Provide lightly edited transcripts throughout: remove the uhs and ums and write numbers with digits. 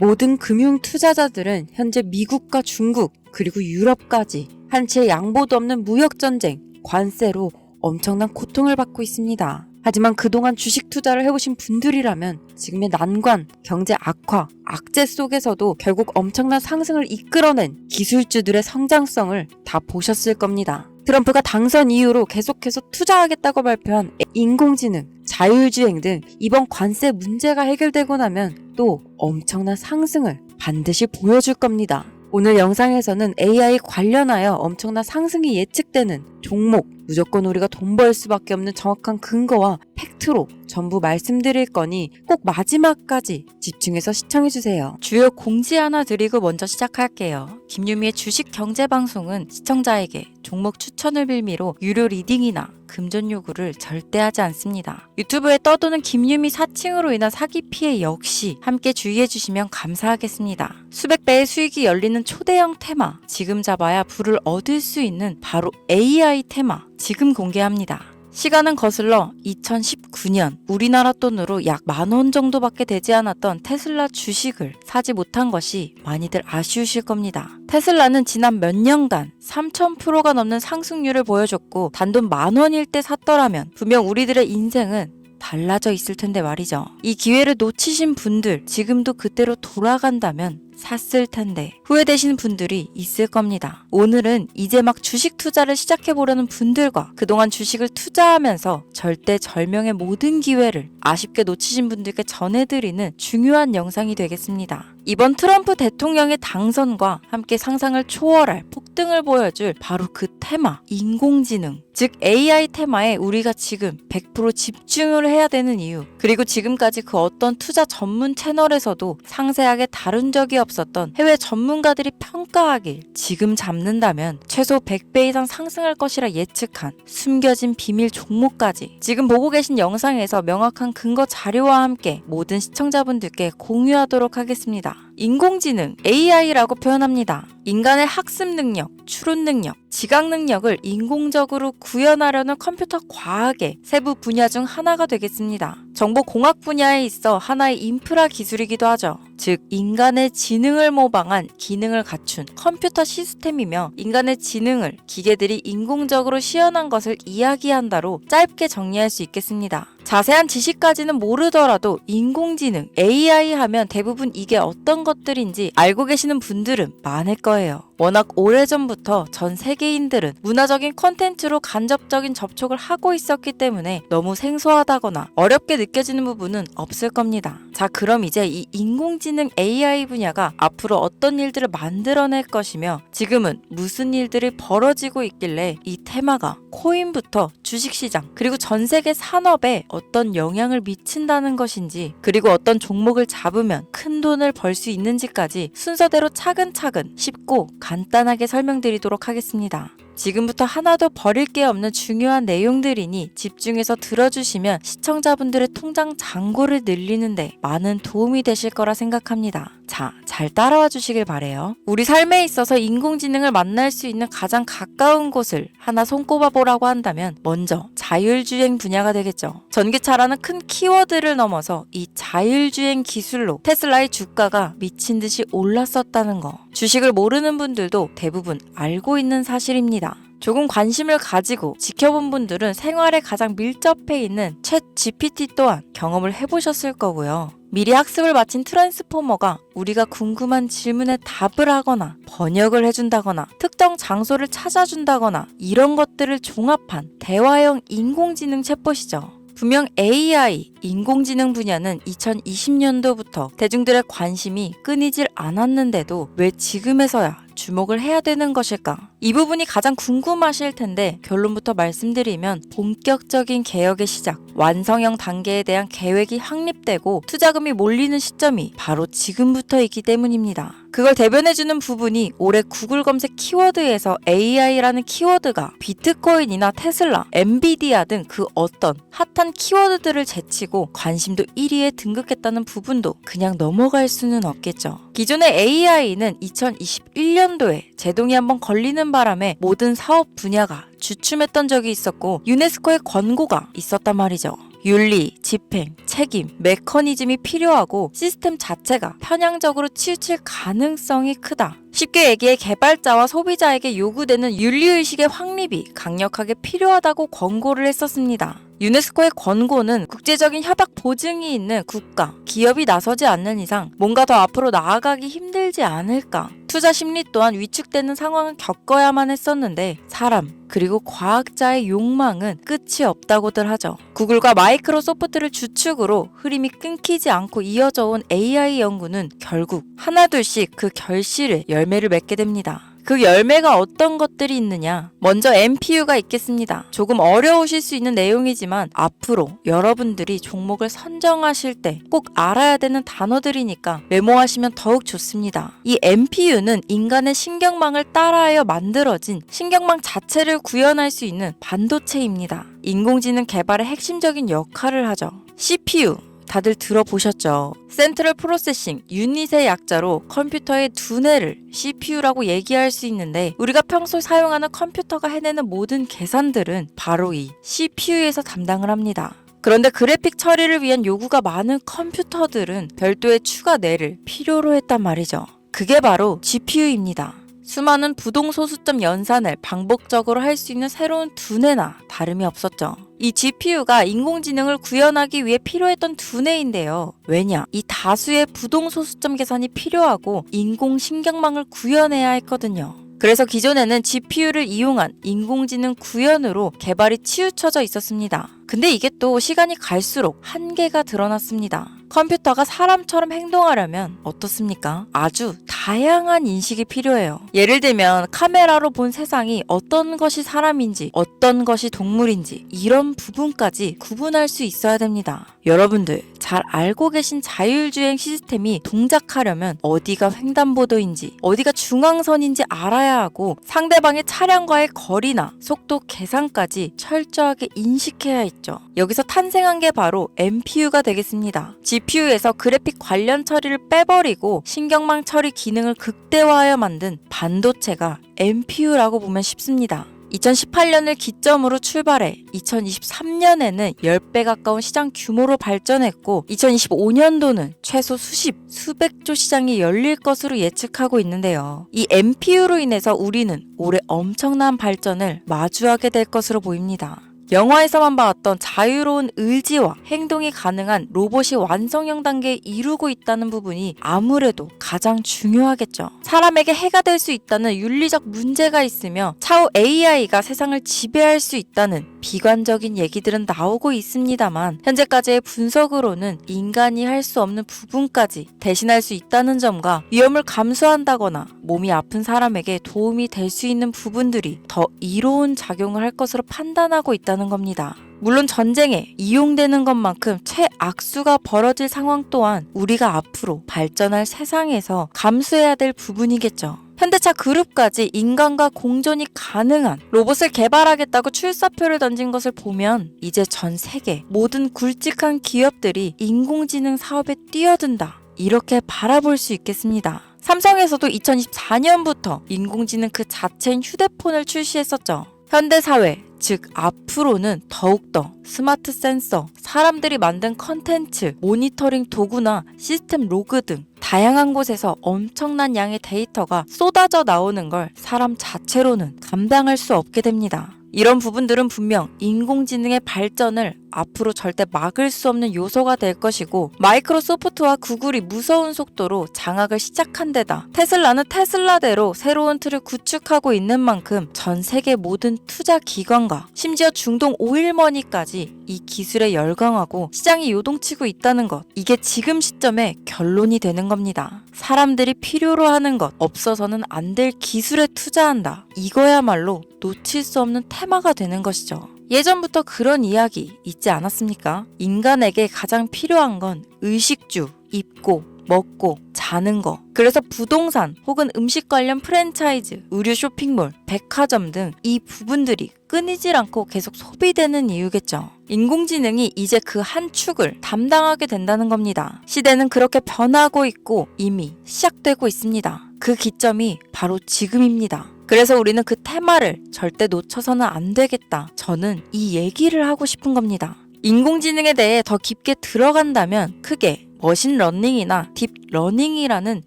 모든 금융 투자자들은 현재 미국과 중국 그리고 유럽까지 한치의 양보도 없는 무역전쟁, 관세로 엄청난 고통을 받고 있습니다. 하지만 그동안 주식 투자를 해오신 분들이라면 지금의 난관, 경제 악화, 악재 속에서도 결국 엄청난 상승을 이끌어낸 기술주들의 성장성을 다 보셨을 겁니다. 트럼프가 당선 이후로 계속해서 투자하겠다고 발표한 인공지능, 자율주행 등 이번 관세 문제가 해결되고 나면 또 엄청난 상승을 반드시 보여줄 겁니다. 오늘 영상에서는 AI 관련하여 엄청난 상승이 예측되는 종목, 무조건 우리가 돈 벌 수밖에 없는 정확한 근거와 팩트로 전부 말씀드릴 거니 꼭 마지막까지 집중해서 시청해주세요. 주요 공지 하나 드리고 먼저 시작할게요. 김유미의 주식 경제 방송은 시청자에게 종목 추천을 빌미로 유료 리딩이나 금전 요구를 절대 하지 않습니다. 유튜브에 떠도는 김유미 사칭으로 인한 사기 피해 역시 함께 주의해 주시면 감사하겠습니다. 수백 배의 수익이 열리는 초대형 테마, 지금 잡아야 부를 얻을 수 있는 바로 AI 테마, 지금 공개합니다. 시간은 거슬러 2019년 우리나라 돈으로 약 10,000원 정도밖에 되지 않았던 테슬라 주식을 사지 못한 것이 많이들 아쉬우실 겁니다. 테슬라는 지난 몇 년간 3000%가 넘는 상승률을 보여줬고 단돈 10,000원일 때 샀더라면 분명 우리들의 인생은 달라져 있을 텐데 말이죠. 이 기회를 놓치신 분들, 지금도 그때로 돌아간다면 샀을 텐데 후회되시는 분들이 있을 겁니다. 오늘은 이제 막 주식 투자를 시작해보려는 분들과 그동안 주식을 투자하면서 절대절명의 모든 기회를 아쉽게 놓치신 분들께 전해드리는 중요한 영상이 되겠습니다. 이번 트럼프 대통령의 당선과 함께 상상을 초월할 폭등을 보여줄 바로 그 테마, 인공지능, 즉 AI 테마에 우리가 지금 100% 집중을 해야 되는 이유, 그리고 지금까지 그 어떤 투자 전문 채널에서도 상세하게 다룬 적이 없었던 해외 전문가들이 평가하길 지금 잡는다면 최소 100배 이상 상승할 것이라 예측한 숨겨진 비밀 종목까지 지금 보고 계신 영상에서 명확한 근거 자료와 함께 모든 시청자분들께 공유하도록 하겠습니다. 인공지능, AI라고 표현합니다. 인간의 학습 능력, 추론 능력, 지각 능력을 인공적으로 구현하려는 컴퓨터 과학의 세부 분야 중 하나가 되겠습니다. 정보공학 분야에 있어 하나의 인프라 기술이기도 하죠. 즉 인간의 지능을 모방한 기능을 갖춘 컴퓨터 시스템이며 인간의 지능을 기계들이 인공적으로 시연한 것을 이야기한다로 짧게 정리할 수 있겠습니다. 자세한 지식까지는 모르더라도 인공지능, AI 하면 대부분 이게 어떤 것들인지 알고 계시는 분들은 많을 거예요. 워낙 오래전부터 전 세계인들은 문화적인 콘텐츠로 간접적인 접촉을 하고 있었기 때문에 너무 생소하다거나 어렵게 느껴지는 부분은 없을 겁니다. 자, 그럼 이제 이 인공지능 AI 분야가 앞으로 어떤 일들을 만들어낼 것이며 지금은 무슨 일들이 벌어지고 있길래 이 테마가 코인부터 주식시장 그리고 전 세계 산업에 어떤 영향을 미친다는 것인지, 그리고 어떤 종목을 잡으면 큰 돈을 벌 수 있는지까지 순서대로 차근차근 쉽고 간단하게 설명드리도록 하겠습니다. 지금부터 하나도 버릴 게 없는 중요한 내용들이니 집중해서 들어주시면 시청자분들의 통장 잔고를 늘리는데 많은 도움이 되실 거라 생각합니다. 자, 잘 따라와 주시길 바래요. 우리 삶에 있어서 인공지능을 만날 수 있는 가장 가까운 곳을 하나 손꼽아 보라고 한다면 먼저 자율주행 분야가 되겠죠. 전기차라는 큰 키워드를 넘어서 이 자율주행 기술로 테슬라의 주가가 미친 듯이 올랐었다는 거. 주식을 모르는 분들도 대부분 알고 있는 사실입니다. 조금 관심을 가지고 지켜본 분들은 생활에 가장 밀접해 있는 챗 GPT 또한 경험을 해보셨을 거고요. 미리 학습을 마친 트랜스포머가 우리가 궁금한 질문에 답을 하거나 번역을 해준다거나 특정 장소를 찾아준다거나 이런 것들을 종합한 대화형 인공지능 챗봇이죠. 분명 AI, 인공지능 분야는 2020년도부터 대중들의 관심이 끊이질 않았는데도 왜 지금에서야 주목을 해야 되는 것일까? 이 부분이 가장 궁금하실 텐데 결론부터 말씀드리면 본격적인 개혁의 시작, 완성형 단계에 대한 계획이 확립되고 투자금이 몰리는 시점이 바로 지금부터이기 때문입니다. 그걸 대변해주는 부분이 올해 구글 검색 키워드에서 AI라는 키워드가 비트코인이나 테슬라, 엔비디아 등 그 어떤 핫한 키워드들을 제치고 관심도 1위에 등극했다는 부분도 그냥 넘어갈 수는 없겠죠. 기존의 AI는 2021년도에 제동이 한번 걸리는 바람에 모든 사업 분야가 주춤했던 적이 있었고 유네스코의 권고가 있었단 말이죠. 윤리, 집행, 책임, 메커니즘이 필요하고 시스템 자체가 편향적으로 치우칠 가능성이 크다. 쉽게 얘기해 개발자와 소비자에게 요구되는 윤리의식의 확립이 강력하게 필요하다고 권고를 했었습니다. 유네스코의 권고는 국제적인 협약 보증이 있는 국가, 기업이 나서지 않는 이상 뭔가 더 앞으로 나아가기 힘들지 않을까. 투자 심리 또한 위축되는 상황을 겪어야만 했었는데 사람 그리고 과학자의 욕망은 끝이 없다고들 하죠. 구글과 마이크로소프트를 주축으로 흐름이 끊기지 않고 이어져 온 AI 연구는 결국 하나둘씩 그 결실에 열매를 맺게 됩니다. 그 열매가 어떤 것들이 있느냐? 먼저 MPU가 있겠습니다. 조금 어려우실 수 있는 내용이지만 앞으로 여러분들이 종목을 선정하실 때 꼭 알아야 되는 단어들이니까 메모하시면 더욱 좋습니다. 이 MPU는 인간의 신경망을 따라하여 만들어진 신경망 자체를 구현할 수 있는 반도체입니다. 인공지능 개발의 핵심적인 역할을 하죠. CPU 다들 들어보셨죠? 센트럴 프로세싱 유닛의 약자로 컴퓨터의 두뇌를 CPU라고 얘기할 수 있는데 우리가 평소 사용하는 컴퓨터가 해내는 모든 계산들은 바로 이 CPU에서 담당을 합니다. 그런데 그래픽 처리를 위한 요구가 많은 컴퓨터들은 별도의 추가 뇌를 필요로 했단 말이죠. 그게 바로 GPU입니다. 수많은 부동소수점 연산을 반복적으로 할 수 있는 새로운 두뇌나 다름이 없었죠. 이 GPU가 인공지능을 구현하기 위해 필요했던 두뇌인데요. 왜냐? 이 다수의 부동소수점 계산이 필요하고 인공신경망을 구현해야 했거든요. 그래서 기존에는 GPU를 이용한 인공지능 구현으로 개발이 치우쳐져 있었습니다. 근데 이게 또 시간이 갈수록 한계가 드러났습니다. 컴퓨터가 사람처럼 행동하려면 어떻습니까? 아주 다양한 인식이 필요해요. 예를 들면 카메라로 본 세상이 어떤 것이 사람인지 어떤 것이 동물인지 이런 부분까지 구분할 수 있어야 됩니다. 여러분들 잘 알고 계신 자율주행 시스템이 동작하려면 어디가 횡단보도인지 어디가 중앙선인지 알아야 하고 상대방의 차량과의 거리나 속도 계산까지 철저하게 인식해야 있죠. 여기서 탄생한 게 바로 MPU가 되겠습니다. GPU에서 그래픽 관련 처리를 빼버리고 신경망 처리 기능을 극대화하여 만든 반도체가 MPU라고 보면 쉽습니다. 2018년을 기점으로 출발해 2023년에는 10배 가까운 시장 규모로 발전했고 2025년도는 최소 수백조 시장이 열릴 것으로 예측하고 있는데요. 이 MPU로 인해서 우리는 올해 엄청난 발전을 마주하게 될 것으로 보입니다. 영화에서만 봤던 자유로운 의지와 행동이 가능한 로봇이 완성형 단계에 이르고 있다는 부분이 아무래도 가장 중요하겠죠. 사람에게 해가 될 수 있다는 윤리적 문제가 있으며 차후 AI가 세상을 지배할 수 있다는 비관적인 얘기들은 나오고 있습니다만 현재까지의 분석으로는 인간이 할 수 없는 부분까지 대신할 수 있다는 점과 위험을 감수한다거나 몸이 아픈 사람에게 도움이 될 수 있는 부분들이 더 이로운 작용을 할 것으로 판단하고 있다는 겁니다. 물론 전쟁에 이용되는 것만큼 최악수가 벌어질 상황 또한 우리가 앞으로 발전할 세상에서 감수해야 될 부분이겠죠. 현대차 그룹까지 인간과 공존이 가능한 로봇을 개발하겠다고 출사표를 던진 것을 보면 이제 전 세계 모든 굵직한 기업들이 인공지능 사업에 뛰어든다. 이렇게 바라볼 수 있겠습니다. 삼성에서도 2024년부터 인공지능 그 자체인 휴대폰을 출시했었죠. 현대사회, 즉 앞으로는 더욱더 스마트 센서, 사람들이 만든 컨텐츠, 모니터링 도구나 시스템 로그 등 다양한 곳에서 엄청난 양의 데이터가 쏟아져 나오는 걸 사람 자체로는 감당할 수 없게 됩니다. 이런 부분들은 분명 인공지능의 발전을 앞으로 절대 막을 수 없는 요소가 될 것이고 마이크로소프트와 구글이 무서운 속도로 장악을 시작한 데다 테슬라는 테슬라대로 새로운 틀을 구축하고 있는 만큼 전 세계 모든 투자 기관과 심지어 중동 오일머니까지 이 기술에 열광하고 시장이 요동치고 있다는 것, 이게 지금 시점에 결론이 되는 겁니다. 사람들이 필요로 하는 것, 없어서는 안 될 기술에 투자한다. 이거야말로 놓칠 수 없는 테마가 되는 것이죠. 예전부터 그런 이야기 있지 않았습니까? 인간에게 가장 필요한 건 의식주, 입고, 먹고, 자는 거. 그래서 부동산 혹은 음식 관련 프랜차이즈, 의류 쇼핑몰, 백화점 등 이 부분들이 끊이질 않고 계속 소비되는 이유겠죠. 인공지능이 이제 그 한 축을 담당하게 된다는 겁니다. 시대는 그렇게 변하고 있고 이미 시작되고 있습니다. 그 기점이 바로 지금입니다. 그래서 우리는 그 테마를 절대 놓쳐서는 안 되겠다. 저는 이 얘기를 하고 싶은 겁니다. 인공지능에 대해 더 깊게 들어간다면 크게 머신러닝이나 딥러닝이라는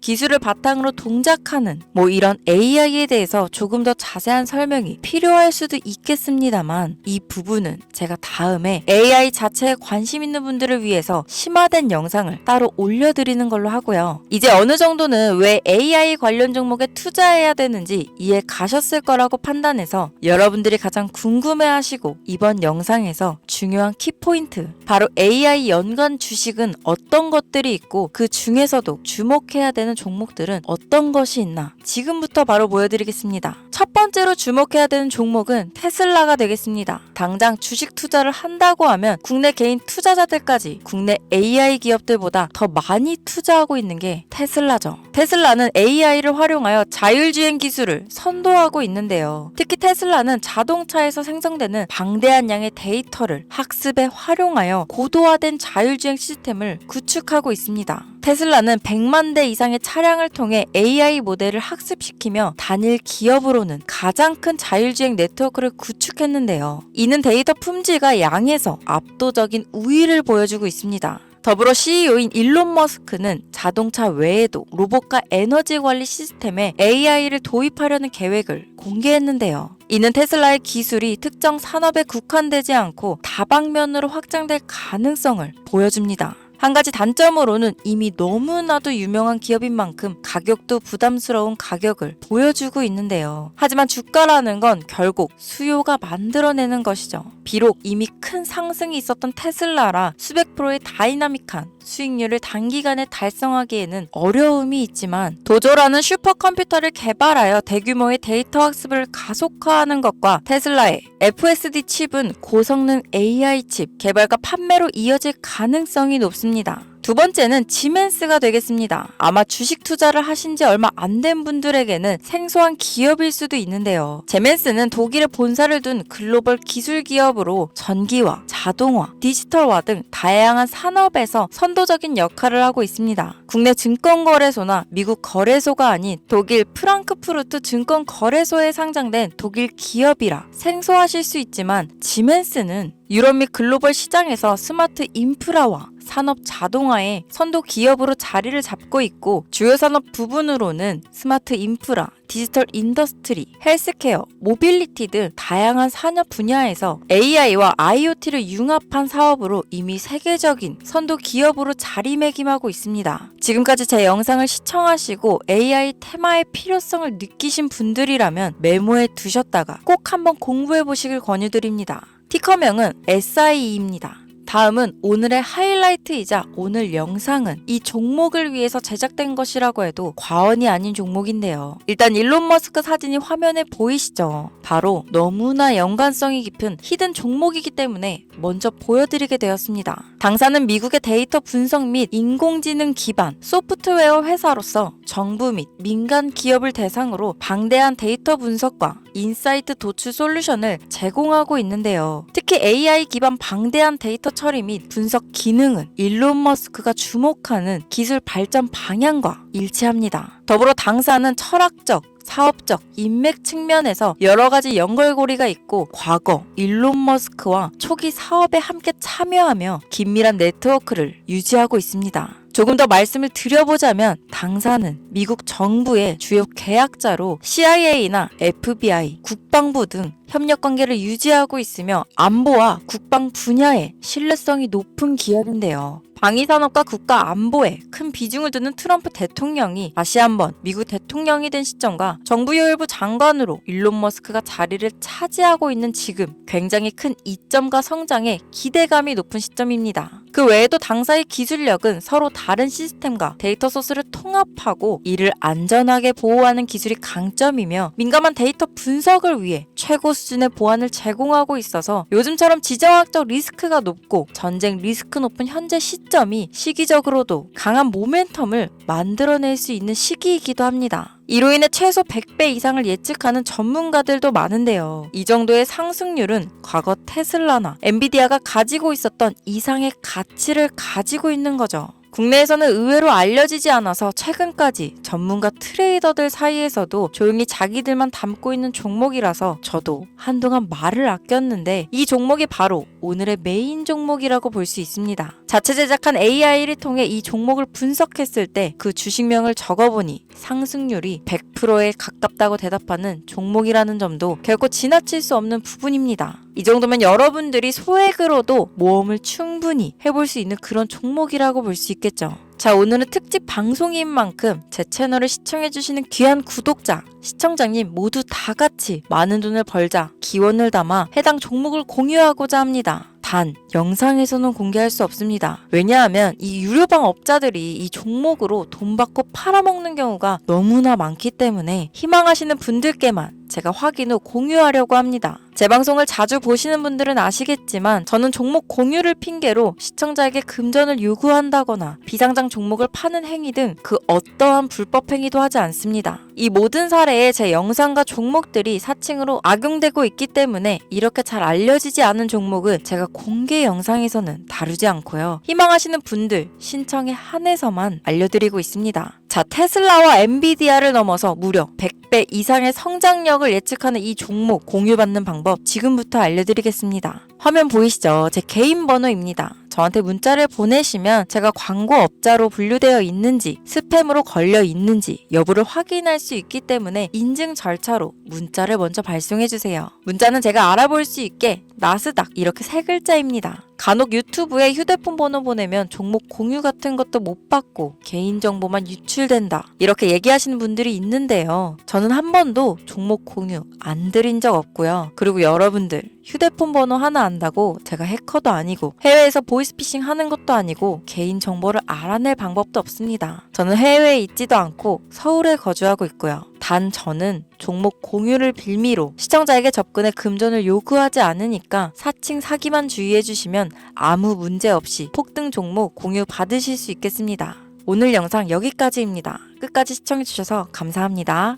기술을 바탕으로 동작하는 이런 AI에 대해서 조금 더 자세한 설명이 필요할 수도 있겠습니다만 이 부분은 제가 다음에 AI 자체에 관심 있는 분들을 위해서 심화된 영상을 따로 올려드리는 걸로 하고요. 이제 어느 정도는 왜 AI 관련 종목에 투자해야 되는지 이해 가셨을 거라고 판단해서 여러분들이 가장 궁금해하시고 이번 영상에서 중요한 키포인트 바로 AI 연관 주식은 어떤 것들이 있고 그 중에서도 주목해야 되는 종목들은 어떤 것이 있나 지금부터 바로 보여드리겠습니다. 첫 번째로 주목해야 되는 종목은 테슬라가 되겠습니다. 당장 주식 투자를 한다고 하면 국내 개인 투자자들까지 국내 AI 기업들보다 더 많이 투자하고 있는 게 테슬라죠. 테슬라는 AI를 활용하여 자율주행 기술을 선도하고 있는데요. 특히 테슬라는 자동차에서 생성되는 방대한 양의 데이터를 학습에 활용하여 고도화된 자율주행 시스템을 구축하고 있습니다. 테슬라는 100만 대 이상의 차량을 통해 AI 모델을 학습시키며 단일 기업으로는 가장 큰 자율주행 네트워크를 구축했는데요. 이는 데이터 품질과 양에서 압도적인 우위를 보여주고 있습니다. 더불어 CEO인 일론 머스크는 자동차 외에도 로봇과 에너지 관리 시스템에 AI를 도입하려는 계획을 공개했는데요. 이는 테슬라의 기술이 특정 산업에 국한되지 않고 다방면으로 확장될 가능성을 보여줍니다. 한 가지 단점으로는 이미 너무나도 유명한 기업인 만큼 가격도 부담스러운 가격을 보여주고 있는데요. 하지만 주가라는 건 결국 수요가 만들어내는 것이죠. 비록 이미 큰 상승이 있었던 테슬라라 수백 프로의 다이나믹한 수익률을 단기간에 달성하기에는 어려움이 있지만 도조라는 슈퍼컴퓨터를 개발하여 대규모의 데이터 학습을 가속화하는 것과 테슬라의 FSD 칩은 고성능 AI 칩 개발과 판매로 이어질 가능성이 높습니다. 두 번째는 지멘스가 되겠습니다. 아마 주식 투자를 하신 지 얼마 안 된 분들에게는 생소한 기업일 수도 있는데요. 지멘스는 독일에 본사를 둔 글로벌 기술 기업으로 전기화, 자동화, 디지털화 등 다양한 산업에서 선도적인 역할을 하고 있습니다. 국내 증권거래소나 미국 거래소가 아닌 독일 프랑크푸르트 증권거래소에 상장된 독일 기업이라 생소하실 수 있지만 지멘스는 유럽 및 글로벌 시장에서 스마트 인프라와 산업 자동화의 선도 기업으로 자리를 잡고 있고 주요 산업 부분으로는 스마트 인프라, 디지털 인더스트리, 헬스케어, 모빌리티 등 다양한 산업 분야에서 AI와 IoT를 융합한 사업으로 이미 세계적인 선도 기업으로 자리매김하고 있습니다. 지금까지 제 영상을 시청하시고 AI 테마의 필요성을 느끼신 분들이라면 메모해 두셨다가 꼭 한번 공부해 보시길 권유드립니다. 티커명은 SIE입니다. 다음은 오늘의 하이라이트이자 오늘 영상은 이 종목을 위해서 제작된 것이라고 해도 과언이 아닌 종목인데요. 일단 일론 머스크 사진이 화면에 보이시죠? 바로 너무나 연관성이 깊은 히든 종목이기 때문에 먼저 보여드리게 되었습니다. 당사는 미국의 데이터 분석 및 인공지능 기반 소프트웨어 회사로서 정부 및 민간 기업을 대상으로 방대한 데이터 분석과 인사이트 도출 솔루션을 제공하고 있는데요. 특히 AI 기반 방대한 데이터 처리 및 분석 기능은 일론 머스크가 주목하는 기술 발전 방향과 일치합니다. 더불어 당사는 철학적, 사업적, 인맥 측면에서 여러 가지 연결고리가 있고 과거 일론 머스크와 초기 사업에 함께 참여하며 긴밀한 네트워크를 유지하고 있습니다. 조금 더 말씀을 드려보자면 당사는 미국 정부의 주요 계약자로 CIA나 FBI, 국방부 등 협력 관계를 유지하고 있으며 안보와 국방 분야에 신뢰성이 높은 기업인데요. 방위산업과 국가 안보에 큰 비중을 두는 트럼프 대통령이 다시 한번 미국 대통령이 된 시점과 정부요일부 장관으로 일론 머스크가 자리를 차지하고 있는 지금 굉장히 큰 이점과 성장에 기대감이 높은 시점입니다. 그 외에도 당사의 기술력은 서로 다른 시스템과 데이터 소스를 통합하고 이를 안전하게 보호하는 기술이 강점이며 민감한 데이터 분석을 위해 최고 수준의 보안을 제공하고 있어서 요즘처럼 지정학적 리스크가 높고 전쟁 리스크 높은 현재 시점이 시기적으로도 강한 모멘텀을 만들어낼 수 있는 시기이기도 합니다. 이로 인해 최소 100배 이상을 예측하는 전문가들도 많은데요. 이 정도의 상승률은 과거 테슬라나 엔비디아가 가지고 있었던 이상의 가치를 가지고 있는 거죠. 국내에서는 의외로 알려지지 않아서 최근까지 전문가 트레이더들 사이에서도 조용히 자기들만 담고 있는 종목이라서 저도 한동안 말을 아꼈는데 이 종목이 바로 오늘의 메인 종목이라고 볼 수 있습니다. 자체 제작한 AI를 통해 이 종목을 분석했을 때 그 주식명을 적어보니 상승률이 100%에 가깝다고 대답하는 종목이라는 점도 결코 지나칠 수 없는 부분입니다. 이 정도면 여러분들이 소액으로도 모험을 충분히 해볼 수 있는 그런 종목이라고 볼 수 있겠죠. 자, 오늘은 특집 방송인 만큼 제 채널을 시청해주시는 귀한 구독자, 시청자님 모두 다 같이 많은 돈을 벌자 기원을 담아 해당 종목을 공유하고자 합니다. 단, 영상에서는 공개할 수 없습니다. 왜냐하면 이 유료방 업자들이 이 종목으로 돈 받고 팔아먹는 경우가 너무나 많기 때문에 희망하시는 분들께만 제가 확인 후 공유하려고 합니다. 제 방송을 자주 보시는 분들은 아시겠지만 저는 종목 공유를 핑계로 시청자에게 금전을 요구한다거나 비상장 종목을 파는 행위 등 그 어떠한 불법 행위도 하지 않습니다. 이 모든 사례에 제 영상과 종목들이 사칭으로 악용되고 있기 때문에 이렇게 잘 알려지지 않은 종목은 제가 공개 영상에서는 다루지 않고요. 희망하시는 분들 신청에 한해서만 알려드리고 있습니다. 자, 테슬라와 엔비디아를 넘어서 무려 100배 이상의 성장력을 예측하는 이 종목 공유받는 방법 지금부터 알려드리겠습니다. 화면 보이시죠? 제 개인 번호입니다. 저한테 문자를 보내시면 제가 광고업자로 분류되어 있는지 스팸으로 걸려 있는지 여부를 확인할 수 있기 때문에 인증 절차로 문자를 먼저 발송해주세요. 문자는 제가 알아볼 수 있게 나스닥 이렇게 3글자입니다. 간혹 유튜브에 휴대폰 번호 보내면 종목 공유 같은 것도 못 받고 개인정보만 유출된다 이렇게 얘기하시는 분들이 있는데요. 저는 한 번도 종목 공유 안 드린 적 없고요. 그리고 여러분들 휴대폰 번호 하나 안다고 제가 해커도 아니고 해외에서 보이스피싱 하는 것도 아니고 개인정보를 알아낼 방법도 없습니다. 저는 해외에 있지도 않고 서울에 거주하고 있고요. 단 저는 종목 공유를 빌미로 시청자에게 접근해 금전을 요구하지 않으니까 사칭 사기만 주의해주시면 아무 문제 없이 폭등 종목 공유 받으실 수 있겠습니다. 오늘 영상 여기까지입니다. 끝까지 시청해주셔서 감사합니다.